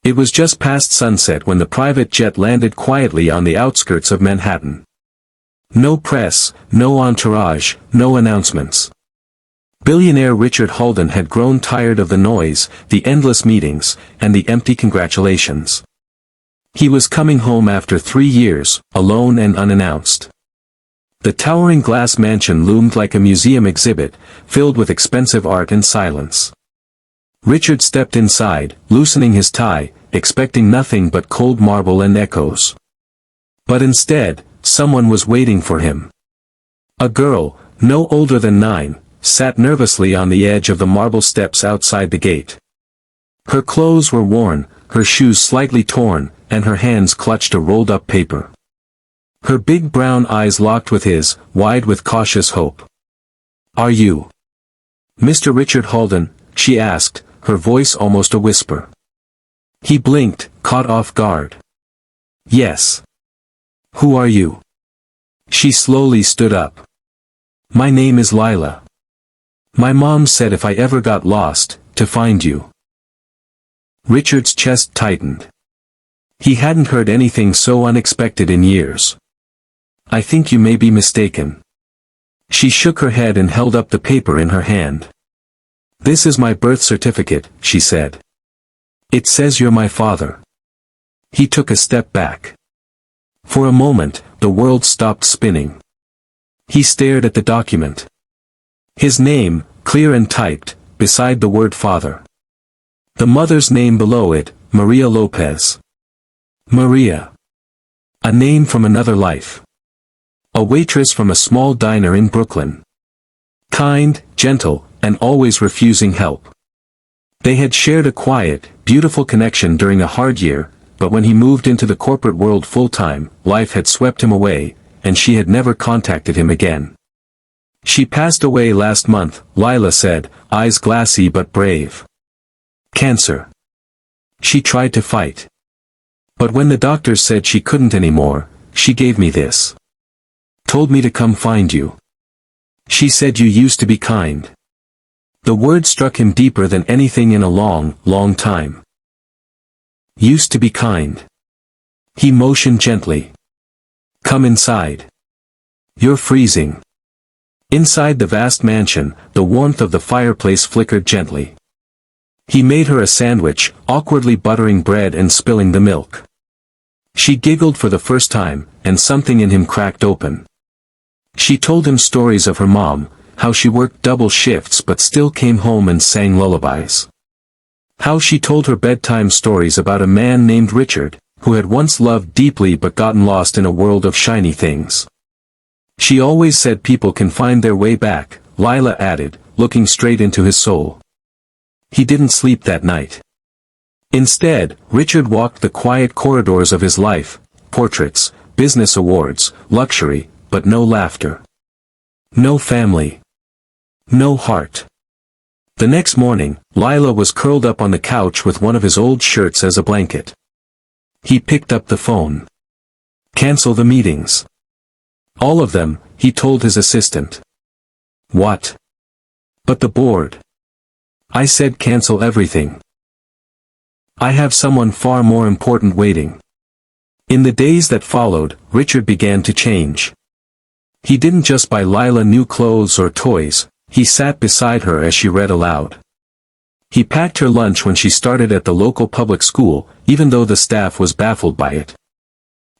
It was just past sunset when the private jet landed quietly on the outskirts of Manhattan. No press, no entourage, no announcements. Billionaire Richard Halden had grown tired of the noise, the endless meetings, and the empty congratulations. He was coming home after 3 years, alone and unannounced. The towering glass mansion loomed like a museum exhibit, filled with expensive art and silence. Richard stepped inside, loosening his tie, expecting nothing but cold marble and echoes. But instead, someone was waiting for him. A girl, no older than 9, sat nervously on the edge of the marble steps outside the gate. Her clothes were worn, her shoes slightly torn, and her hands clutched a rolled-up paper. Her big brown eyes locked with his, wide with cautious hope. "Are you Mr. Richard Halden?" she asked, her voice almost a whisper. He blinked, caught off guard. "Yes." "Who are you?" She slowly stood up. "My name is Lila. My mom said if I ever got lost, to find you." Richard's chest tightened. He hadn't heard anything so unexpected in years. "I think you may be mistaken." She shook her head and held up the paper in her hand. "This is my birth certificate," she said. "It says you're my father." He took a step back. For a moment, the world stopped spinning. He stared at the document. His name, clear and typed, beside the word father. The mother's name below it, Maria Lopez. Maria. A name from another life. A waitress from a small diner in Brooklyn. Kind, gentle, and always refusing help. They had shared a quiet, beautiful connection during a hard year, but when he moved into the corporate world full-time, life had swept him away, and she had never contacted him again. "She passed away last month," Lila said, eyes glassy but brave. "Cancer." She tried to fight. "But when the doctors said she couldn't anymore, she gave me this. Told me to come find you. She said you used to be kind." The word struck him deeper than anything in a long, long time. "Used to be kind." He motioned gently. "Come inside. You're freezing." Inside the vast mansion, the warmth of the fireplace flickered gently. He made her a sandwich, awkwardly buttering bread and spilling the milk. She giggled for the first time, and something in him cracked open. She told him stories of her mom, how she worked double shifts but still came home and sang lullabies. How she told her bedtime stories about a man named Richard, who had once loved deeply but gotten lost in a world of shiny things. She always said people can find their way back, Lila added, looking straight into his soul. He didn't sleep that night. Instead, Richard walked the quiet corridors of his life, portraits, business awards, luxury, but no laughter. No family. No heart. The next morning, Lila was curled up on the couch with one of his old shirts as a blanket. He picked up the phone. "Cancel the meetings." "All of them," he told his assistant. "What?" "But the board." "I said cancel everything. I have someone far more important waiting." In the days that followed, Richard began to change. He didn't just buy Lila new clothes or toys, he sat beside her as she read aloud. He packed her lunch when she started at the local public school, even though the staff was baffled by it.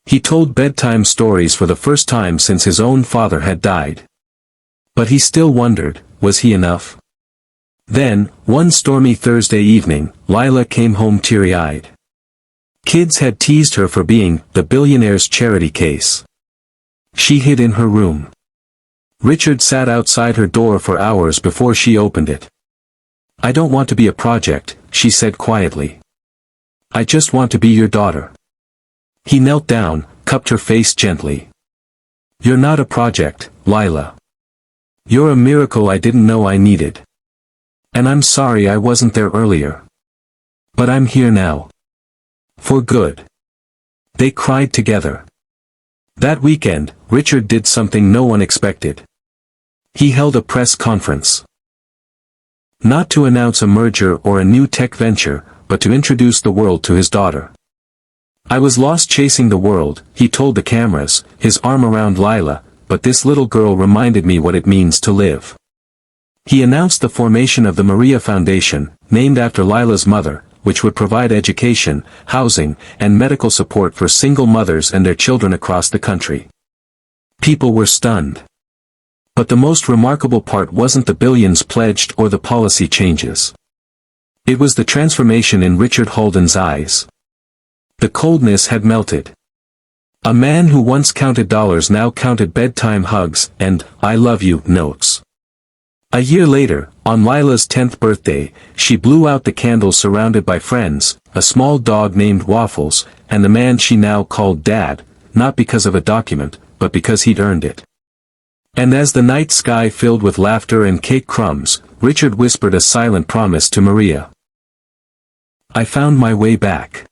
He told bedtime stories for the first time since his own father had died. But he still wondered, was he enough? Then, one stormy Thursday evening, Lila came home teary-eyed. Kids had teased her for being the Billionaire's charity case. She hid in her room. Richard sat outside her door for hours before she opened it. "I don't want to be a project," she said quietly. "I just want to be your daughter." He knelt down, cupped her face gently. "You're not a project, Lila. You're a miracle I didn't know I needed. And I'm sorry I wasn't there earlier. But I'm here now. For good." They cried together. That weekend, Richard did something no one expected. He held a press conference. Not to announce a merger or a new tech venture, but to introduce the world to his daughter. I was lost chasing the world, he told the cameras, his arm around Lila, but this little girl reminded me what it means to live. He announced the formation of the Maria Foundation, named after Lila's mother, which would provide education, housing, and medical support for single mothers and their children across the country. People were stunned. But the most remarkable part wasn't the billions pledged or the policy changes. It was the transformation in Richard Holden's eyes. The coldness had melted. A man who once counted dollars now counted bedtime hugs and "I love you" notes. A year later, on Lila's 10th birthday, she blew out the candles surrounded by friends, a small dog named Waffles, and the man she now called Dad, not because of a document, but because he'd earned it. And as the night sky filled with laughter and cake crumbs, Richard whispered a silent promise to Maria. "I found my way back.